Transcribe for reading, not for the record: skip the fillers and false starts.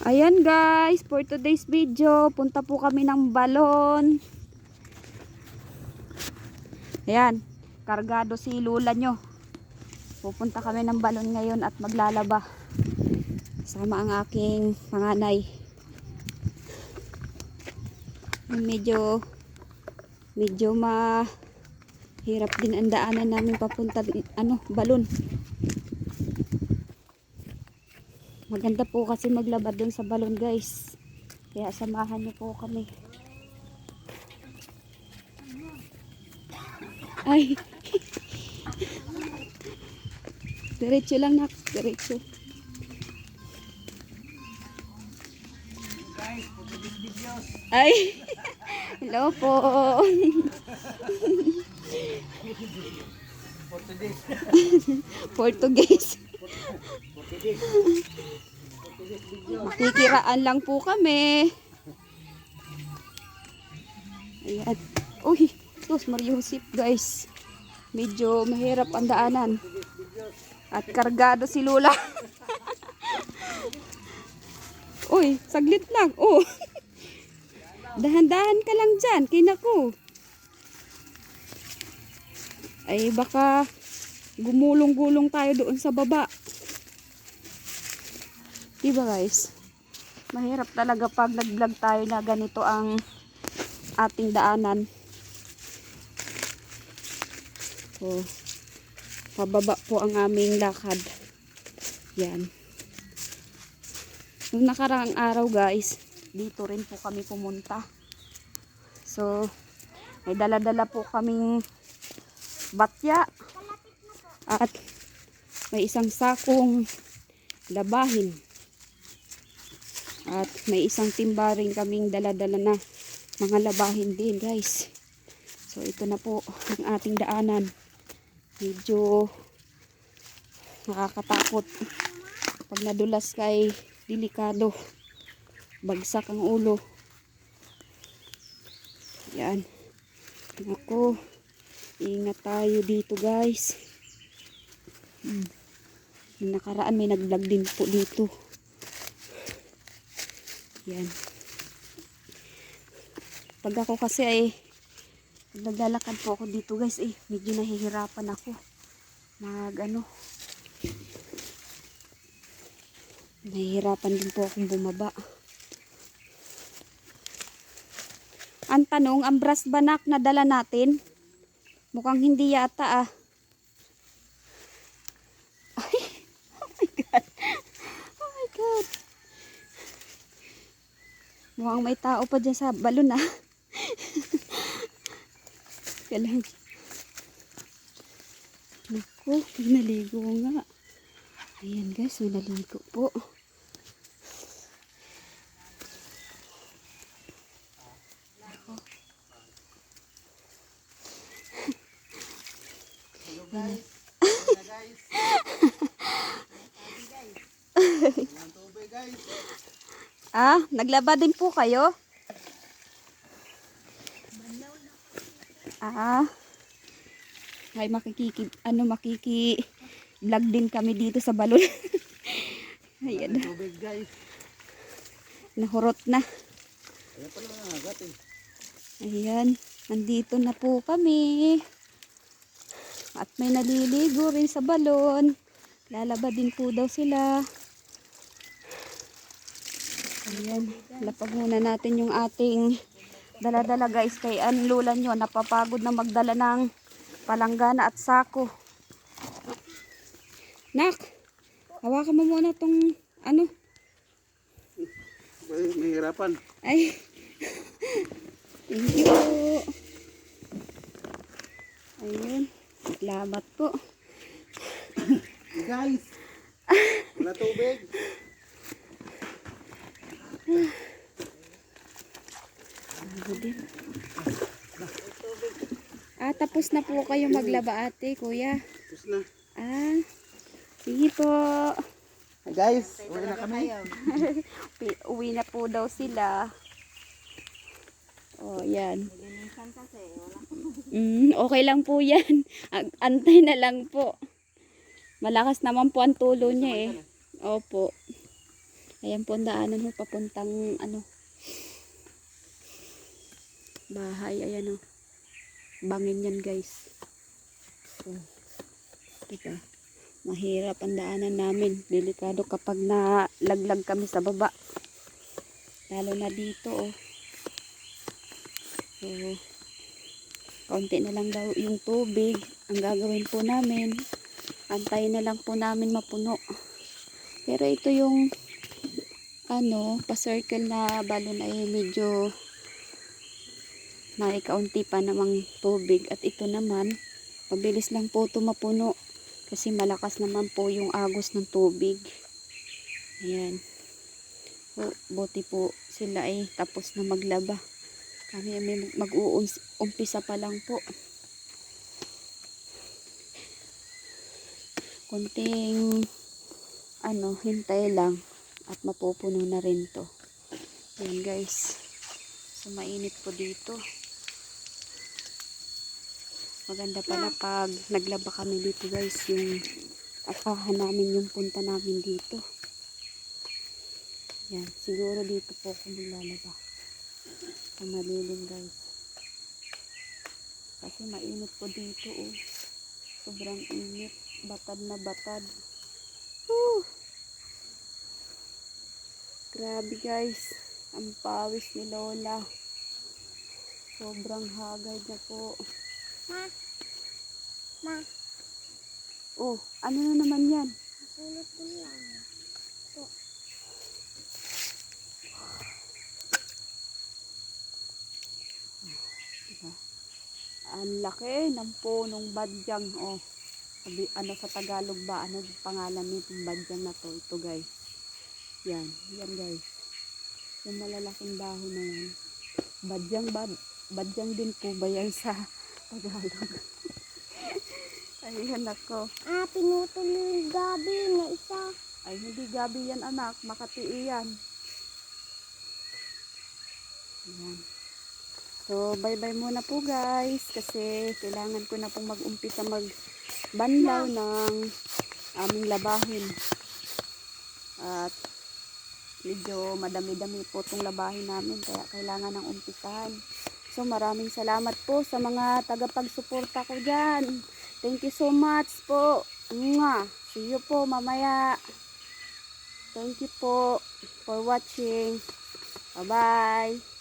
Ayan guys, for today's video, punta po kami ng balon. Ayan, kargado si lula nyo. Pupunta kami ng balon ngayon at maglalaba. Sama ang aking panganay. Medyo mahirap din ang daanan namin papunta balon. Maganda po kasi maglaba dun sa balon guys. Kaya samahan niyo po kami. Ay. Diretso lang nak. Diretso. Ay. Hello po. Portuguese. Kikiraan lang po kami. Ayan. Uy, tos Mariusip guys. Medyo mahirap ang daanan. At kargado si Lula. Uy, saglit lang. Oh. Dahan-dahan ka lang dyan. Kinako. Ay baka gumulong-gulong tayo doon sa baba. Diba guys? Mahirap talaga pag nag-vlog tayo na ganito ang ating daanan. So, pababa po ang aming lakad. Yan. Nung nakaraang araw guys, dito rin po kami pumunta. So, may dala-dala po kaming batya. At may isang sakong labahin. At may isang timba rin kaming dala-dala na mga labahin din guys. So ito na po ang ating daanan. Medyo nakakatakot. Pag nadulas kay delikado. Bagsak ang ulo. Yan. Ako. Ingat tayo dito guys. Yung nakaraan may nag-vlog din po dito. Yan. Pag ako kasi ay naglalakad po ako dito guys medyo nahihirapan ako nahihirapan din po akong bumaba. Ang tanong, ang brass banak na dala natin mukhang hindi yata ay, oh my god, oh my god, mukhang may tao pa dyan sa balon Kailang naku, naligo nga. Ayan guys, naligo po. Naglaba din po kayo? Ay makiki-vlog din kami dito sa balon. Ayan. Nahurot na. Ayan, nandito na po kami. At may naliligo rin sa balon. Lalaba din po daw sila. Ayan, lapag muna natin yung ating dala-dala guys. Kay ang lula nyo, napapagod na magdala ng palanggana at sako. Nak, hawakan mo muna tong Mahirapan. Ay, thank you. Ayun, salamat po. Guys, wala tubig. Tapos na po kayo maglaba ate, kuya. Tapos na. Sige po. Hi guys, uwi na kami. Uwi na po daw sila. Oh, yan. Okay lang po yan. Antay na lang po. Malakas naman po ang tulo niya Opo. Ayan po ang daanan ho, papuntang ano, bahay. Ayan o. Bangin yan guys. So, diba? Mahirap ang daanan namin. Delikado kapag nalaglag kami sa baba. Lalo na dito oh. So, kaunti na lang daw yung tubig. Ang gagawin po namin, antayin na lang po namin mapuno. Pero ito yung ano, pa-circle na balon ay medyo may kaunti pa namang tubig. At ito naman, mabilis lang po ito mapuno. Kasi malakas naman po yung agos ng tubig. Ayan. So, buti po sila ay tapos na maglaba. Kami may mag-uumpisa pa lang po. Kunting ano, hintay lang at mapupuno na rin to. Ayan guys. So mainit po dito. Maganda pala pag naglaba kami dito guys, yung akahan namin yung punta namin dito. Yan, siguro dito po ako maglalaba. Sa malilim guys. Kasi mainit po dito oh. Sobrang init. Batad na batad. Whew! Grabe guys. Ang pawis ni Lola. Sobrang hagard na po. Ma, Oh, ano na naman yan? pulot ko lang. Diba? Ang laki ng punong badyang. Oh, sabi, ano sa Tagalog ba? Ano pangalan nitong badyang na to? Ito guys. Yan. Yan guys. Yung malalaking dahon na yan. Badyang din po ba yan sa Tagalog? Ayan ako. Pinutol yung gabi na isa. Ay, hindi gabi yan anak. Makati yan. Ayan. So, bye-bye muna po guys. Kasi kailangan ko na pong mag-umpisa magbanlaw ng aming labahin. At medyo madami-dami po itong labahin namin. Kaya kailangan ng umpisahan. So, maraming salamat po sa mga tagapagsuporta ko dyan. Thank you so much po. Mwah! See you po mamaya. Thank you po for watching. Bye-bye.